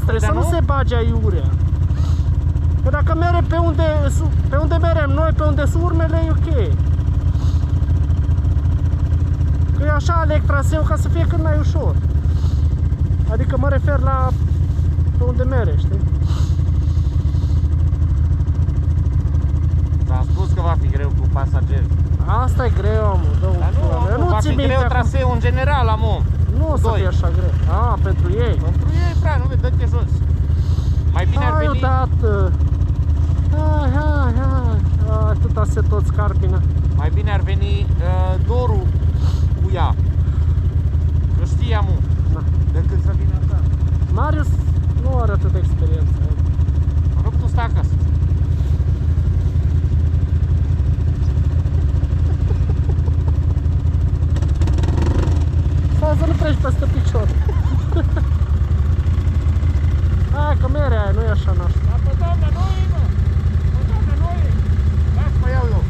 trebuie să nu se bage aiurea. Că dacă mere pe unde merem noi, pe unde sunt urmele, e ok. Că eu așa aleg traseul ca să fie cât mai ușor. Adică mă refer la pe unde mere, știi? Ți-am spus că va fi greu cu pasageri. Asta e greu, mă, dă-o Dar nu, va fi greu traseul în general, amă. Nu o să fie așa greu. A, pentru ei. Pentru ei, frate, nu vezi, dă-te jos. Mai bine ar Hai veni... odată. Hai. Atâta se tot scarpină. Mai bine ar veni Doru cu ea. Că știa, mă. Da. Decât să vină asta. Marius nu are atât de experiență. Mă rog, tu stai acasă. Stai să nu treci peste picior. Hai că merea aia nu e așa nașpa. Dar pe doamna nu e, mă. Pe doamna nu e. Lasă-mă iau eu.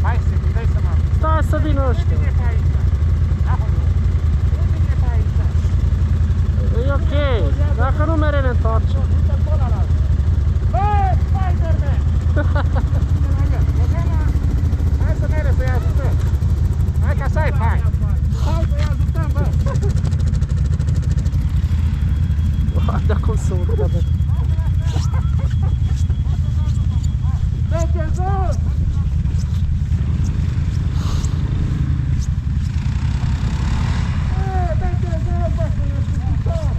Hai să te dai seama. Stai să vină ăștia. E ok. Dacă nu mere ne întoarcem. Băi, Spider-Man! Hai să mere să-i ajutăm. Hai ca să ai fain. Hai să-i ajutăm, bă. Uite cum se urcă, bă. Dă-te jos! Dă-te jos, bă, să ne scuturăm.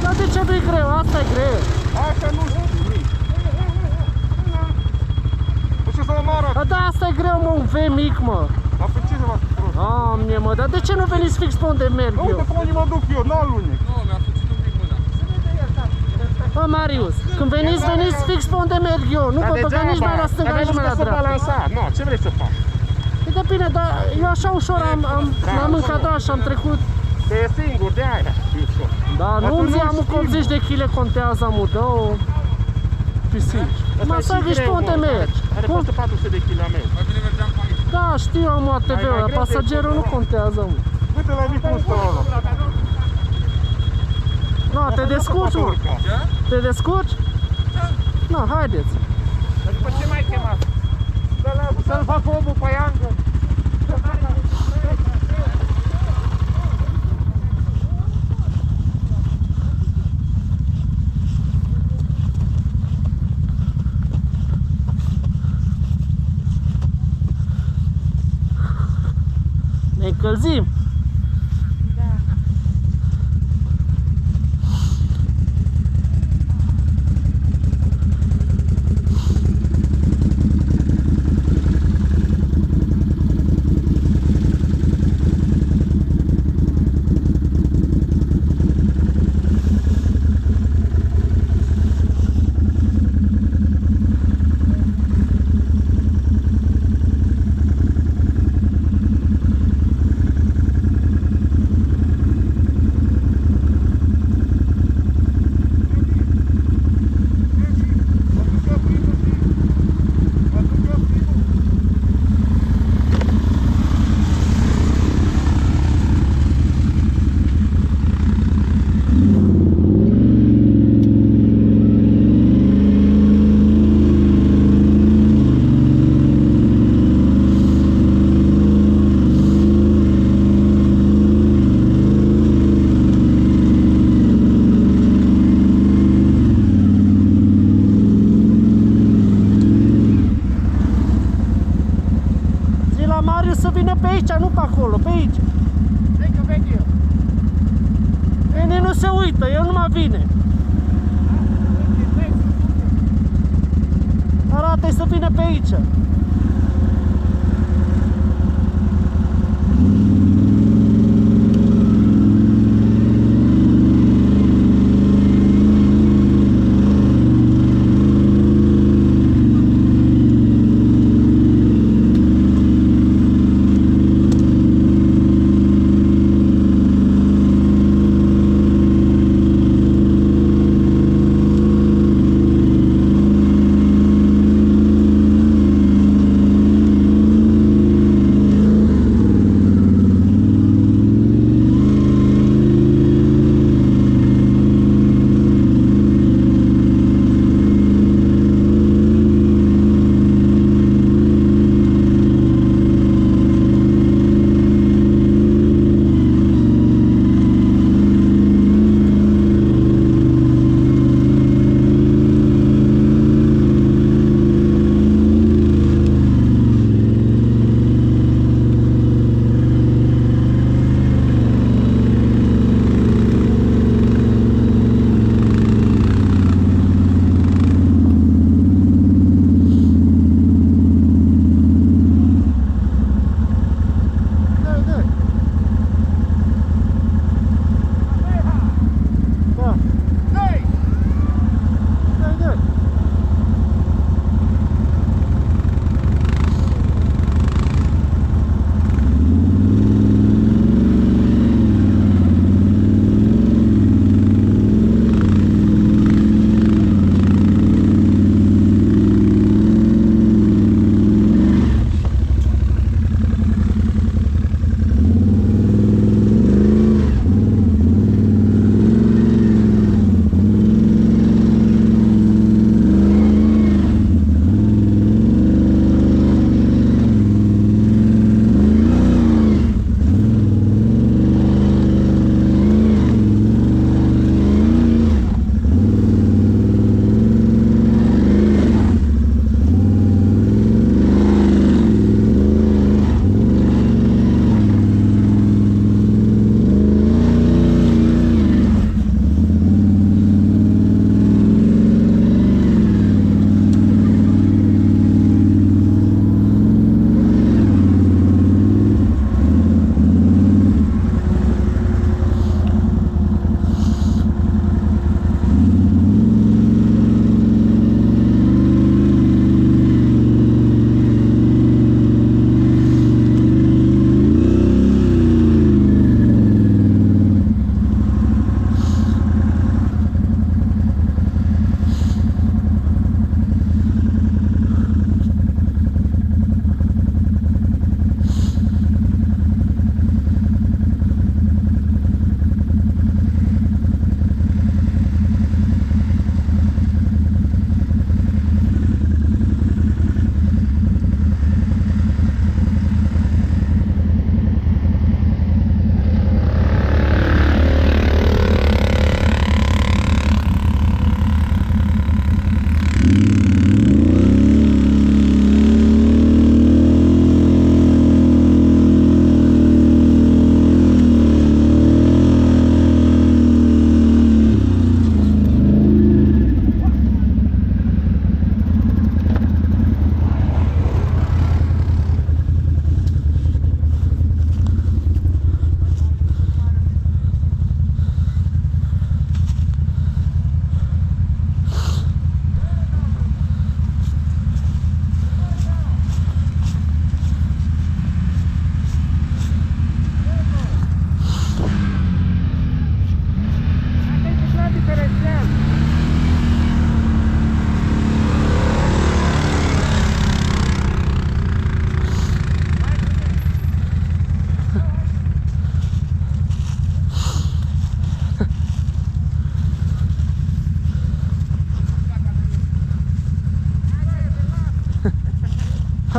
Dar de ce nu-i greu? Asta e greu. Asta nu știu nimic. Păi ce să omoară? Dar da, asta e greu, mă, un V mic, mă. Dar pe ce să fac prost? Doamne, mă, dar de ce nu veniți fix pe unde merg eu? Uite pe unde mă duc eu, n-alunec. Nu, mi-a fuțit un pic mâna. Bă, Marius, când veniți fix pe unde merg eu. Nu vă băga nici mai la stânga, nici mai la dreapta. Balansa. Nu, ce vrei să fac? E de bine, dar eu așa ușor m-am încadrat și am trecut. Te e singur, de aia. Da, nu-mi zi, am 80 de kg contează, amu, dă-o pisici. Mă să zici pe unde mergi. Are peste 400 de kg. Mai bine mergeam cu aici. Da, știu, amu, ATV-ul, dar pasagerul nu contează, amu. Uite la Vipusta ăla. Nu, te descurci, mă. Ce? Te descurci? Nu, haideți. Dar după ce mai chemat? Să-l fac omul pe iangă. Ne încălzim. pe aici, nu pe acolo, pe aici. Hai că vede eu. Bine, nu se uită, el nu mai vine. Arată-i să vină pe aici.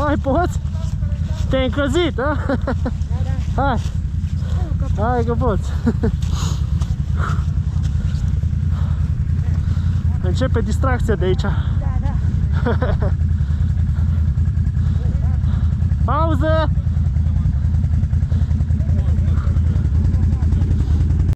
Hai, poți? Te-ai încălzit, a? Hai! Hai că poți! Începe distracția de aici. Da, da. Pauză!